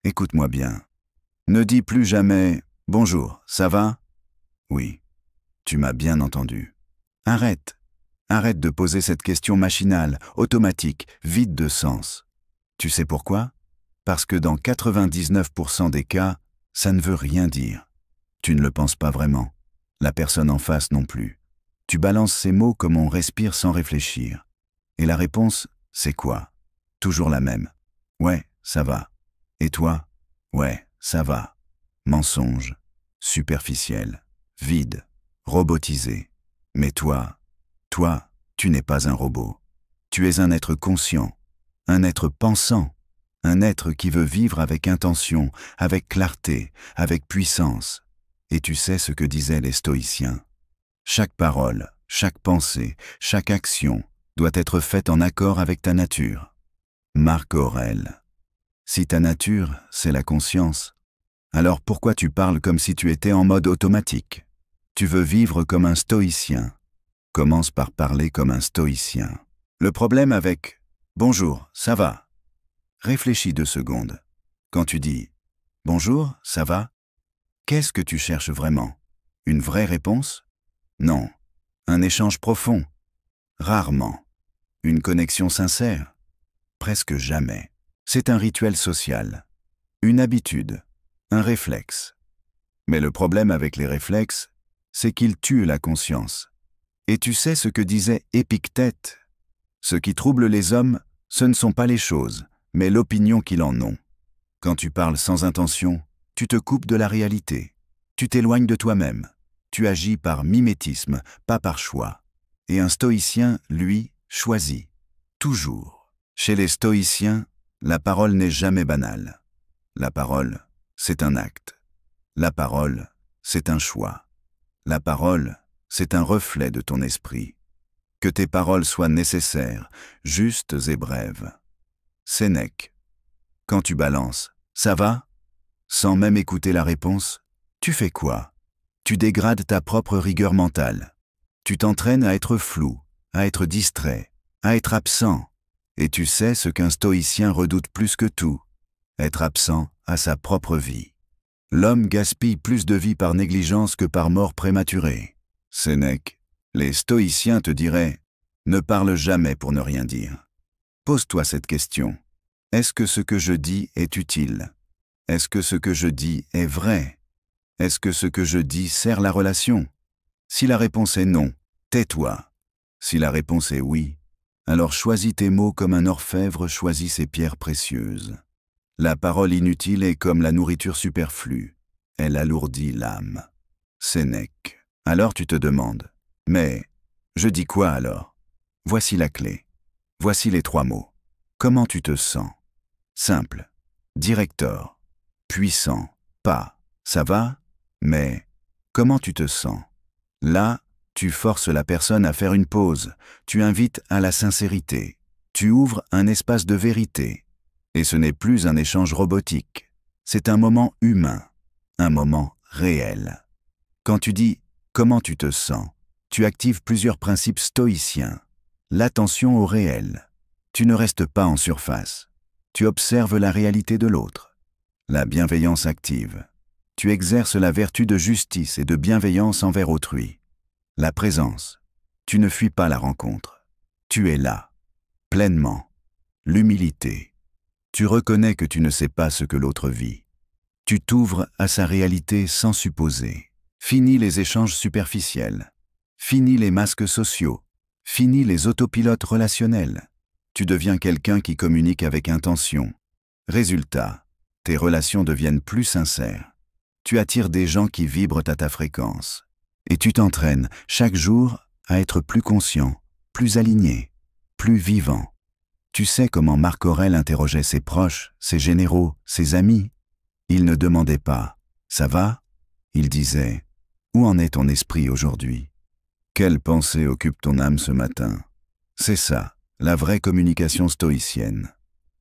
Écoute-moi bien. Ne dis plus jamais « Bonjour, ça va ?» Oui, tu m'as bien entendu. Arrête. Arrête de poser cette question machinale, automatique, vide de sens. Tu sais pourquoi? Parce que dans 99% des cas, ça ne veut rien dire. Tu ne le penses pas vraiment. La personne en face non plus. Tu balances ces mots comme on respire sans réfléchir. Et la réponse, c'est quoi? Toujours la même. Ouais, ça va. Et toi? Ouais, ça va. Mensonge. Superficiel. Vide. Robotisé. Mais toi, tu n'es pas un robot. Tu es un être conscient, un être pensant, un être qui veut vivre avec intention, avec clarté, avec puissance. Et tu sais ce que disaient les stoïciens. Chaque parole, chaque pensée, chaque action doit être faite en accord avec ta nature. Marc Aurèle. Si ta nature, c'est la conscience, alors pourquoi tu parles comme si tu étais en mode automatique? Tu veux vivre comme un stoïcien. Commence par parler comme un stoïcien. Le problème avec « Bonjour, ça va ?» Réfléchis 2 secondes. Quand tu dis « Bonjour, ça va ?» Qu'est-ce que tu cherches vraiment? Une vraie réponse? Non. Un échange profond? Rarement. Une connexion sincère? Presque jamais. C'est un rituel social. Une habitude. Un réflexe. Mais le problème avec les réflexes, c'est qu'ils tuent la conscience. Et tu sais ce que disait Épictète? Ce qui trouble les hommes, ce ne sont pas les choses, mais l'opinion qu'ils en ont. Quand tu parles sans intention, tu te coupes de la réalité. Tu t'éloignes de toi-même. Tu agis par mimétisme, pas par choix. Et un stoïcien, lui, choisit. Toujours. Chez les stoïciens, la parole n'est jamais banale. La parole, c'est un acte. La parole, c'est un choix. La parole, c'est un reflet de ton esprit. Que tes paroles soient nécessaires, justes et brèves. Sénèque. Quand tu balances « ça va ?» sans même écouter la réponse, tu fais quoi? Tu dégrades ta propre rigueur mentale. Tu t'entraînes à être flou, à être distrait, à être absent. Et tu sais ce qu'un stoïcien redoute plus que tout, être absent à sa propre vie. L'homme gaspille plus de vie par négligence que par mort prématurée. Sénèque, les stoïciens te diraient « Ne parle jamais pour ne rien dire ». Pose-toi cette question. Est-ce que ce que je dis est utile? Est-ce que ce que je dis est vrai? Est-ce que ce que je dis sert la relation? Si la réponse est non, tais-toi. Si la réponse est oui, alors choisis tes mots comme un orfèvre choisit ses pierres précieuses. La parole inutile est comme la nourriture superflue. Elle alourdit l'âme. Sénèque. Alors tu te demandes, mais je dis quoi alors? Voici la clé. Voici les 3 mots. Comment tu te sens? Simple. Director. Puissant. Pas. Ça va? Mais comment tu te sens? Là, tu forces la personne à faire une pause. Tu invites à la sincérité. Tu ouvres un espace de vérité. Et ce n'est plus un échange robotique. C'est un moment humain. Un moment réel. Quand tu dis « comment tu te sens », tu actives plusieurs principes stoïciens. L'attention au réel. Tu ne restes pas en surface. Tu observes la réalité de l'autre. La bienveillance active. Tu exerces la vertu de justice et de bienveillance envers autrui. La présence. Tu ne fuis pas la rencontre. Tu es là, pleinement. L'humilité. Tu reconnais que tu ne sais pas ce que l'autre vit. Tu t'ouvres à sa réalité sans supposer. Finis les échanges superficiels. Finis les masques sociaux. Finis les autopilotes relationnels. Tu deviens quelqu'un qui communique avec intention. Résultat, tes relations deviennent plus sincères. Tu attires des gens qui vibrent à ta fréquence. Et tu t'entraînes chaque jour à être plus conscient, plus aligné, plus vivant. Tu sais comment Marc Aurèle interrogeait ses proches, ses généraux, ses amis? Il ne demandait pas « ça va ?» Il disait « où en est ton esprit aujourd'hui? Quelle pensée occupe ton âme ce matin ?» C'est ça, la vraie communication stoïcienne.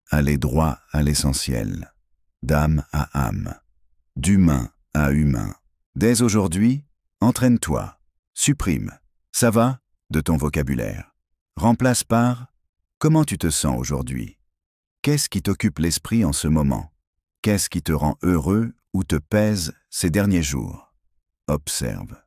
Aller droit à l'essentiel, d'âme à âme, d'humain à humain. Dès aujourd'hui, entraîne-toi, supprime « ça va ?» de ton vocabulaire. Remplace par « comment tu te sens aujourd'hui ?» Qu'est-ce qui t'occupe l'esprit en ce moment? Qu'est-ce qui te rend heureux ou te pèse ces derniers jours? Observe.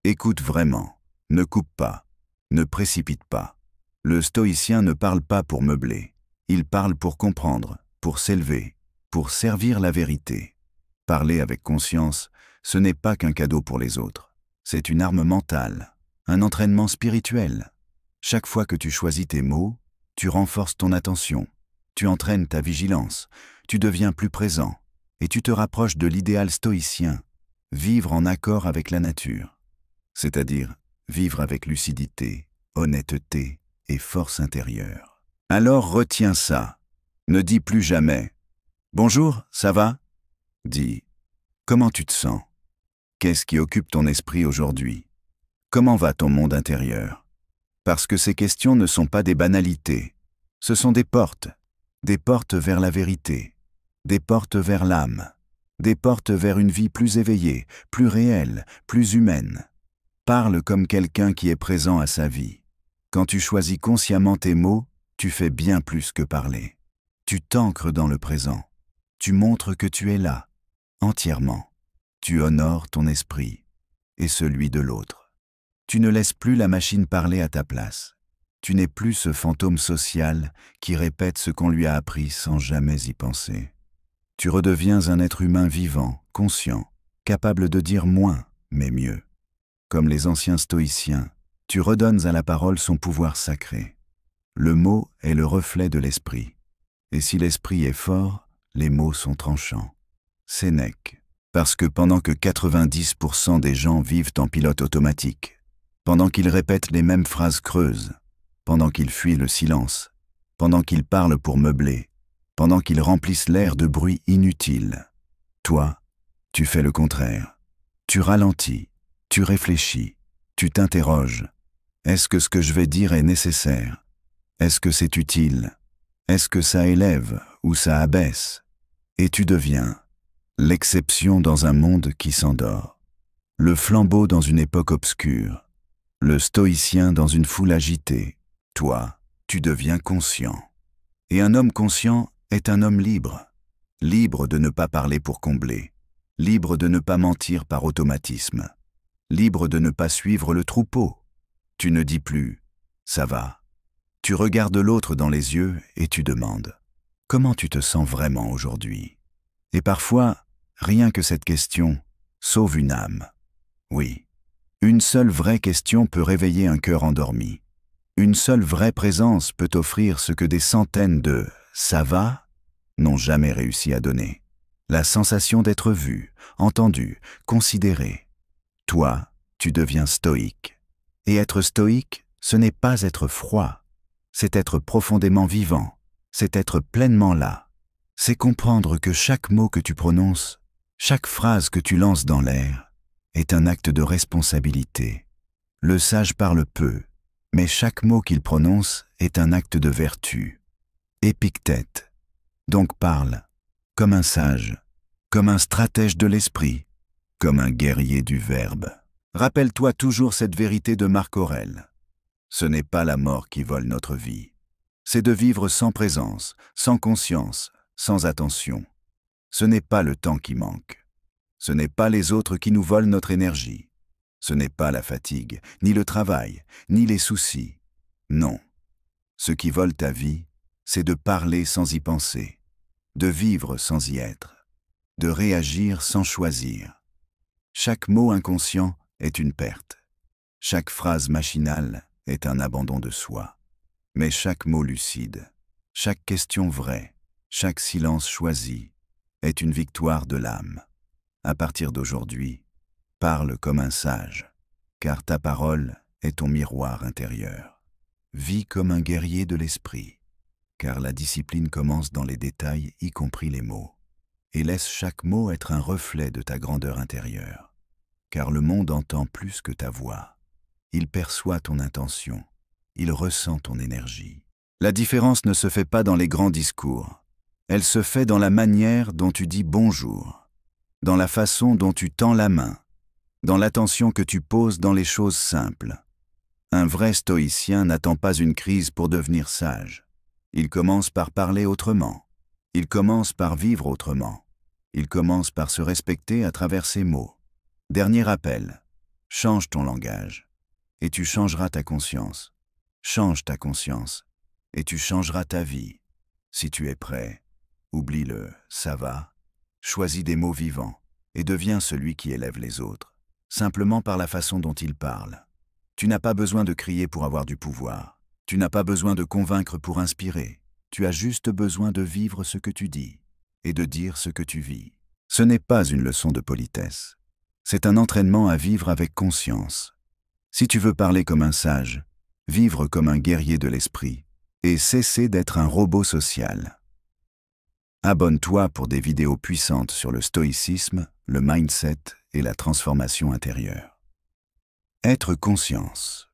Écoute vraiment. Ne coupe pas. Ne précipite pas. Le stoïcien ne parle pas pour meubler. Il parle pour comprendre, pour s'élever, pour servir la vérité. Parler avec conscience, ce n'est pas qu'un cadeau pour les autres. C'est une arme mentale, un entraînement spirituel. Chaque fois que tu choisis tes mots, tu renforces ton attention, tu entraînes ta vigilance, tu deviens plus présent et tu te rapproches de l'idéal stoïcien, vivre en accord avec la nature, c'est-à-dire vivre avec lucidité, honnêteté et force intérieure. Alors retiens ça. Ne dis plus jamais « Bonjour, ça va ?» Dis « Comment tu te sens? Qu'est-ce qui occupe ton esprit aujourd'hui? Comment va ton monde intérieur ?» Parce que ces questions ne sont pas des banalités. Ce sont des portes vers la vérité, des portes vers l'âme, des portes vers une vie plus éveillée, plus réelle, plus humaine. Parle comme quelqu'un qui est présent à sa vie. Quand tu choisis consciemment tes mots, tu fais bien plus que parler. Tu t'ancres dans le présent. Tu montres que tu es là, entièrement. Tu honores ton esprit et celui de l'autre. Tu ne laisses plus la machine parler à ta place. Tu n'es plus ce fantôme social qui répète ce qu'on lui a appris sans jamais y penser. Tu redeviens un être humain vivant, conscient, capable de dire moins, mais mieux. Comme les anciens stoïciens, tu redonnes à la parole son pouvoir sacré. Le mot est le reflet de l'esprit. Et si l'esprit est fort, les mots sont tranchants. Sénèque. Parce que pendant que 90% des gens vivent en pilote automatique, pendant qu'ils répètent les mêmes phrases creuses, pendant qu'ils fuient le silence, pendant qu'ils parlent pour meubler, pendant qu'ils remplissent l'air de bruit inutile, toi, tu fais le contraire. Tu ralentis, tu réfléchis, tu t'interroges. Est-ce que ce que je vais dire est nécessaire? Est-ce que c'est utile? Est-ce que ça élève ou ça abaisse? Et tu deviens l'exception dans un monde qui s'endort, le flambeau dans une époque obscure, le stoïcien dans une foule agitée. Toi, tu deviens conscient. Et un homme conscient est un homme libre, libre de ne pas parler pour combler, libre de ne pas mentir par automatisme, libre de ne pas suivre le troupeau. Tu ne dis plus « ça va ». Tu regardes l'autre dans les yeux et tu demandes « comment tu te sens vraiment aujourd'hui ?» Et parfois, rien que cette question sauve une âme. Oui, une seule vraie question peut réveiller un cœur endormi. Une seule vraie présence peut offrir ce que des centaines de « ça va » n'ont jamais réussi à donner. La sensation d'être vu, entendu, considéré. Toi, tu deviens stoïque. Et être stoïque, ce n'est pas être froid, c'est être profondément vivant, c'est être pleinement là. C'est comprendre que chaque mot que tu prononces, chaque phrase que tu lances dans l'air, est un acte de responsabilité. Le sage parle peu, mais chaque mot qu'il prononce est un acte de vertu. Épictète. Donc parle, comme un sage, comme un stratège de l'esprit, comme un guerrier du verbe. Rappelle-toi toujours cette vérité de Marc Aurèle. Ce n'est pas la mort qui vole notre vie. C'est de vivre sans présence, sans conscience, sans attention. Ce n'est pas le temps qui manque. Ce n'est pas les autres qui nous volent notre énergie. Ce n'est pas la fatigue, ni le travail, ni les soucis. Non. Ce qui vole ta vie, c'est de parler sans y penser, de vivre sans y être, de réagir sans choisir. Chaque mot inconscient est une perte. Chaque phrase machinale est un abandon de soi. Mais chaque mot lucide, chaque question vraie, chaque silence choisi est une victoire de l'âme. À partir d'aujourd'hui, parle comme un sage, car ta parole est ton miroir intérieur. Vis comme un guerrier de l'esprit, car la discipline commence dans les détails, y compris les mots. Et laisse chaque mot être un reflet de ta grandeur intérieure, car le monde entend plus que ta voix. Il perçoit ton intention, il ressent ton énergie. La différence ne se fait pas dans les grands discours, elle se fait dans la manière dont tu dis bonjour, dans la façon dont tu tends la main, dans l'attention que tu poses dans les choses simples. Un vrai stoïcien n'attend pas une crise pour devenir sage. Il commence par parler autrement. Il commence par vivre autrement. Il commence par se respecter à travers ses mots. Dernier appel. Change ton langage. Et tu changeras ta conscience. Change ta conscience. Et tu changeras ta vie. Si tu es prêt, oublie le « ça va ». Choisis des mots vivants et deviens celui qui élève les autres, simplement par la façon dont ils parlent. Tu n'as pas besoin de crier pour avoir du pouvoir. Tu n'as pas besoin de convaincre pour inspirer. Tu as juste besoin de vivre ce que tu dis et de dire ce que tu vis. Ce n'est pas une leçon de politesse. C'est un entraînement à vivre avec conscience. Si tu veux parler comme un sage, vivre comme un guerrier de l'esprit et cesser d'être un robot social. Abonne-toi pour des vidéos puissantes sur le stoïcisme, le mindset et la transformation intérieure. Être conscience.